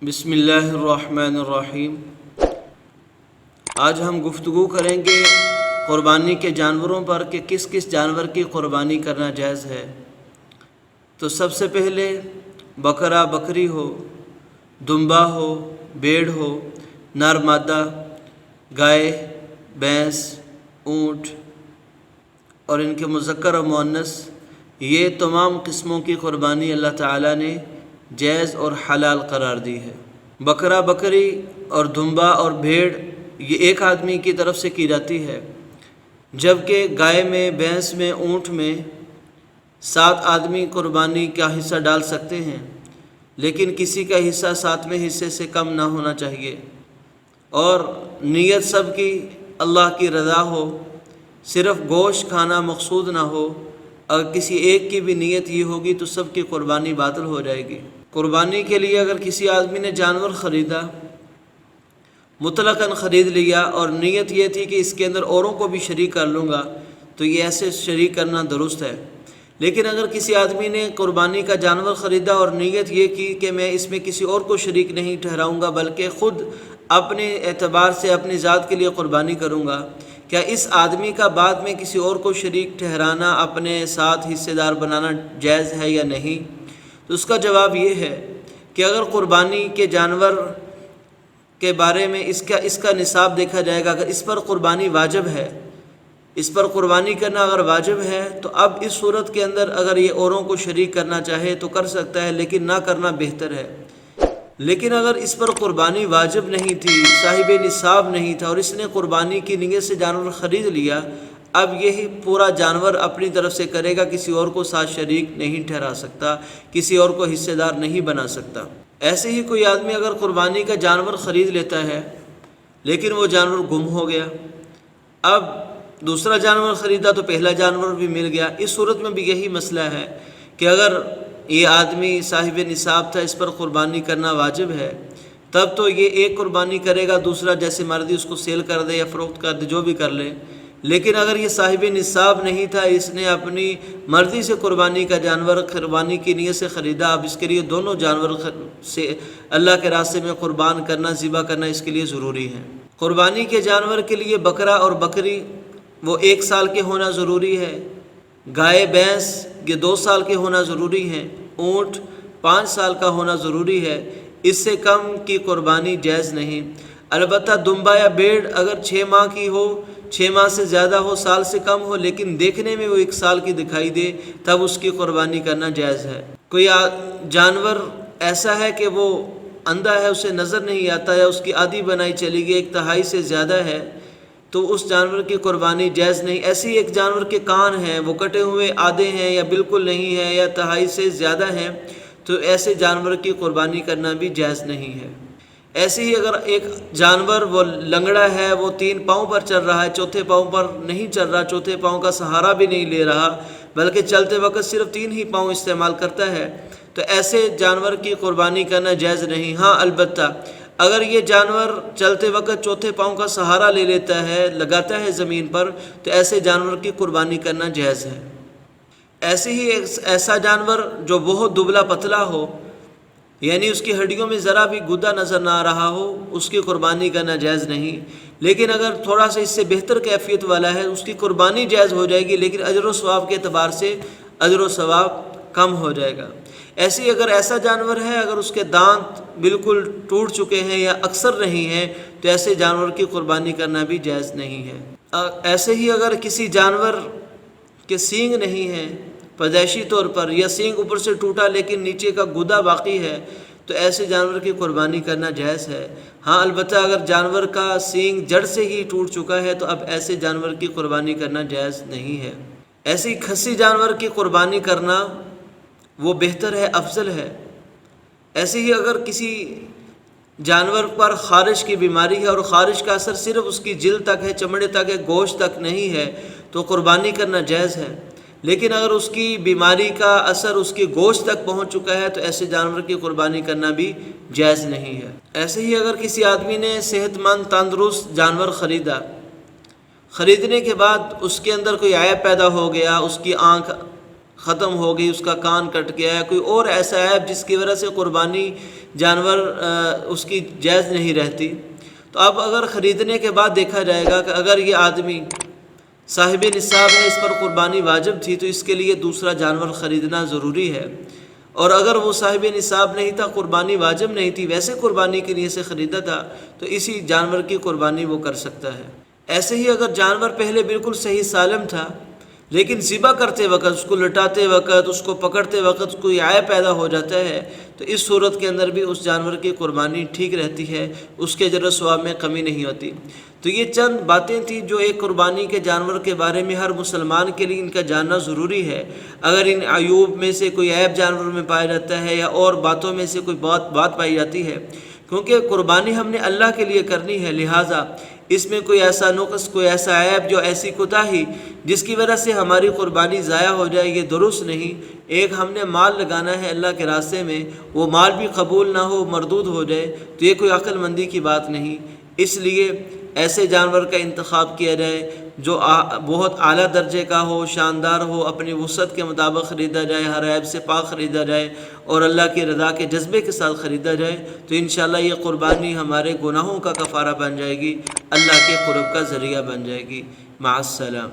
بسم اللہ الرحمن الرحیم۔ آج ہم گفتگو کریں گے قربانی کے جانوروں پر کہ کس کس جانور کی قربانی کرنا جائز ہے۔ تو سب سے پہلے بکرا بکری ہو، دمبا ہو، بھیڑ ہو، نر مادہ، گائے، بھینس، اونٹ اور ان کے مذکر و مؤنث، یہ تمام قسموں کی قربانی اللہ تعالیٰ نے جائز اور حلال قرار دی ہے۔ بکرا بکری اور دمبا اور بھیڑ یہ ایک آدمی کی طرف سے کی جاتی ہے، جبکہ گائے میں، بھینس میں، اونٹ میں 7 آدمی قربانی کا حصہ ڈال سکتے ہیں، لیکن کسی کا حصہ 7ویں حصے سے کم نہ ہونا چاہیے، اور نیت سب کی اللہ کی رضا ہو، صرف گوشت کھانا مقصود نہ ہو۔ اگر کسی ایک کی بھی نیت یہ ہوگی تو سب کی قربانی باطل ہو جائے گی۔ قربانی کے لیے اگر کسی آدمی نے جانور خریدا، مطلقاً خرید لیا اور نیت یہ تھی کہ اس کے اندر اوروں کو بھی شریک کر لوں گا، تو یہ ایسے شریک کرنا درست ہے۔ لیکن اگر کسی آدمی نے قربانی کا جانور خریدا اور نیت یہ کی کہ میں اس میں کسی اور کو شریک نہیں ٹھہراؤں گا بلکہ خود اپنے اعتبار سے اپنی ذات کے لیے قربانی کروں گا، کیا اس آدمی کا بعد میں کسی اور کو شریک ٹھہرانا، اپنے ساتھ حصہ دار بنانا جائز ہے یا نہیں؟ تو اس کا جواب یہ ہے کہ اگر قربانی کے جانور کے بارے میں اس کا نصاب دیکھا جائے گا، اگر اس پر قربانی واجب ہے، اس پر قربانی کرنا اگر واجب ہے، تو اب اس صورت کے اندر اگر یہ اوروں کو شریک کرنا چاہے تو کر سکتا ہے، لیکن نہ کرنا بہتر ہے۔ لیکن اگر اس پر قربانی واجب نہیں تھی، صاحب نصاب نہیں تھا، اور اس نے قربانی کی نیت سے جانور خرید لیا، اب یہی پورا جانور اپنی طرف سے کرے گا، کسی اور کو ساتھ شریک نہیں ٹھہرا سکتا، کسی اور کو حصہ دار نہیں بنا سکتا۔ ایسے ہی کوئی آدمی اگر قربانی کا جانور خرید لیتا ہے لیکن وہ جانور گم ہو گیا، اب دوسرا جانور خریدا تو پہلا جانور بھی مل گیا، اس صورت میں بھی یہی مسئلہ ہے کہ اگر یہ آدمی صاحب نصاب تھا، اس پر قربانی کرنا واجب ہے، تب تو یہ ایک قربانی کرے گا، دوسرا جیسے مرضی اس کو سیل کر دے یا فروخت کر دے، جو بھی کر لے۔ لیکن اگر یہ صاحب نصاب نہیں تھا، اس نے اپنی مرضی سے قربانی کا جانور قربانی کی نیت سے خریدا، اب اس کے لیے دونوں جانور سے اللہ کے راستے میں قربان کرنا، ذبح کرنا اس کے لیے ضروری ہے۔ قربانی کے جانور کے لیے بکرا اور بکری وہ 1 سال کے ہونا ضروری ہے، گائے بھینس یہ 2 سال کے ہونا ضروری ہیں، اونٹ 5 سال کا ہونا ضروری ہے، اس سے کم کی قربانی جائز نہیں۔ البتہ دمبا یا بھیڑ اگر 6 ماہ کی ہو، 6 ماہ سے زیادہ ہو، سال سے کم ہو، لیکن دیکھنے میں وہ 1 سال کی دکھائی دے، تب اس کی قربانی کرنا جائز ہے۔ کوئی جانور ایسا ہے کہ وہ اندھا ہے، اسے نظر نہیں آتا، یا اس کی آدھی بنائی چلی گئی، 1/3 سے زیادہ ہے، تو اس جانور کی قربانی جائز نہیں۔ ایسے ہی ایک جانور کے کان ہیں، وہ کٹے ہوئے آدھے ہیں یا بالکل نہیں ہیں یا 1/3 سے زیادہ ہیں، تو ایسے جانور کی قربانی کرنا بھی جائز نہیں ہے۔ ایسے ہی اگر ایک جانور وہ لنگڑا ہے، وہ 3 پاؤں پر چل رہا ہے، چوتھے پاؤں پر نہیں چل رہا، چوتھے پاؤں کا سہارا بھی نہیں لے رہا، بلکہ چلتے وقت صرف 3 ہی پاؤں استعمال کرتا ہے، تو ایسے جانور کی قربانی کرنا جائز نہیں۔ ہاں البتہ اگر یہ جانور چلتے وقت چوتھے پاؤں کا سہارا لے لیتا ہے، لگاتا ہے زمین پر، تو ایسے جانور کی قربانی کرنا جائز ہے۔ ایسے ہی ایسا جانور جو بہت دبلا پتلا ہو، یعنی اس کی ہڈیوں میں ذرا بھی گدا نظر نہ آ رہا ہو، اس کی قربانی کرنا جائز نہیں۔ لیکن اگر تھوڑا سا اس سے بہتر کیفیت والا ہے، اس کی قربانی جائز ہو جائے گی، لیکن اجر و ثواب کے اعتبار سے اجر و ثواب کم ہو جائے گا۔ ایسے ہی اگر ایسا جانور ہے، اگر اس کے دانت بالکل ٹوٹ چکے ہیں یا اکثر نہیں ہیں، تو ایسے جانور کی قربانی کرنا بھی جائز نہیں ہے۔ ایسے ہی اگر کسی جانور کے سینگ نہیں ہیں پیدائشی طور پر، یا سینگ اوپر سے ٹوٹا لیکن نیچے کا گدا باقی ہے، تو ایسے جانور کی قربانی کرنا جائز ہے۔ ہاں البتہ اگر جانور کا سینگ جڑ سے ہی ٹوٹ چکا ہے، تو اب ایسے جانور کی قربانی کرنا جائز نہیں ہے۔ ایسے ہی کھسی جانور کی قربانی کرنا وہ بہتر ہے، افضل ہے۔ ایسے ہی اگر کسی جانور پر خارش کی بیماری ہے اور خارش کا اثر صرف اس کی جلد تک ہے، چمڑے تک ہے، گوشت تک نہیں ہے، تو قربانی کرنا جائز ہے۔ لیکن اگر اس کی بیماری کا اثر اس کی گوشت تک پہنچ چکا ہے، تو ایسے جانور کی قربانی کرنا بھی جائز نہیں ہے۔ ایسے ہی اگر کسی آدمی نے صحت مند تندرست جانور خریدا، خریدنے کے بعد اس کے اندر کوئی عیب پیدا ہو گیا، اس کی آنکھ ختم ہو گئی، اس کا کان کٹ گیا ہے، کوئی اور ایسا عیب جس کی وجہ سے قربانی جانور اس کی جائز نہیں رہتی، تو اب اگر خریدنے کے بعد دیکھا جائے گا کہ اگر یہ آدمی صاحب نصاب ہے، اس پر قربانی واجب تھی، تو اس کے لیے دوسرا جانور خریدنا ضروری ہے، اور اگر وہ صاحب نصاب نہیں تھا، قربانی واجب نہیں تھی، ویسے قربانی کے لیے سے خریدا تھا، تو اسی جانور کی قربانی وہ کر سکتا ہے۔ ایسے ہی اگر جانور پہلے بالکل صحیح سالم تھا، لیکن ذبح کرتے وقت، اس کو لٹاتے وقت، اس کو پکڑتے وقت کوئی عیب پیدا ہو جاتا ہے، تو اس صورت کے اندر بھی اس جانور کی قربانی ٹھیک رہتی ہے، اس کے اجر و ثواب میں کمی نہیں ہوتی۔ تو یہ چند باتیں تھیں جو ایک قربانی کے جانور کے بارے میں ہر مسلمان کے لیے ان کا جاننا ضروری ہے۔ اگر ان عیوب میں سے کوئی عیب جانور میں پایا جاتا ہے یا اور باتوں میں سے کوئی بات پائی جاتی ہے، کیونکہ قربانی ہم نے اللہ کے لیے کرنی ہے، لہٰذا اس میں کوئی ایسا نقص، کوئی ایسا عیب، جو ایسی کوتاہی جس کی وجہ سے ہماری قربانی ضائع ہو جائے، یہ درست نہیں۔ ایک ہم نے مال لگانا ہے اللہ کے راستے میں، وہ مال بھی قبول نہ ہو، مردود ہو جائے، تو یہ کوئی عقل مندی کی بات نہیں۔ اس لیے ایسے جانور کا انتخاب کیا جائے جو بہت اعلیٰ درجے کا ہو، شاندار ہو، اپنی وسعت کے مطابق خریدا جائے، ہر عیب سے پاک خریدا جائے، اور اللہ کی رضا کے جذبے کے ساتھ خریدا جائے، تو انشاءاللہ یہ قربانی ہمارے گناہوں کا کفارہ بن جائے گی، اللہ کے قرب کا ذریعہ بن جائے گی۔ مع السلام۔